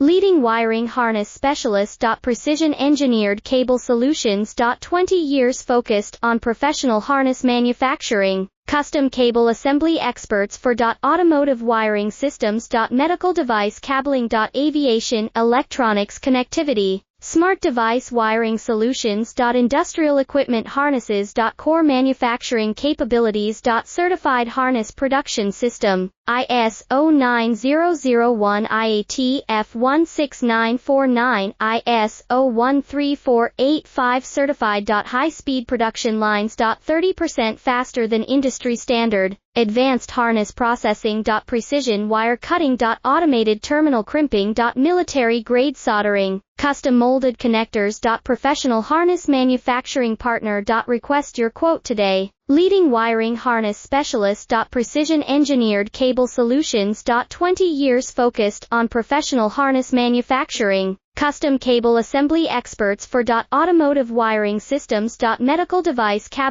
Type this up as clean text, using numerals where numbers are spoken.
Leading wiring harness specialist. Precision engineered cable solutions. 20 years focused on professional harness manufacturing, custom cable assembly experts for automotive wiring systems. Medical device cabling. Aviation, electronics connectivity, smart device wiring solutions. Industrial equipment harnesses. Core manufacturing capabilities. Certified harness production system, ISO 9001 IAT F16949, ISO 13485 certified. High-speed production lines. 30% faster than industry standard, advanced harness processing. Precision wire cutting. Automated terminal crimping. Military-grade soldering, custom molded connectors. Professional harness manufacturing partner. Request your quote today. Leading wiring harness specialist. Precision engineered cable solutions. 20 years focused on professional harness manufacturing, custom cable assembly experts for automotive wiring systems. Medical device cabling.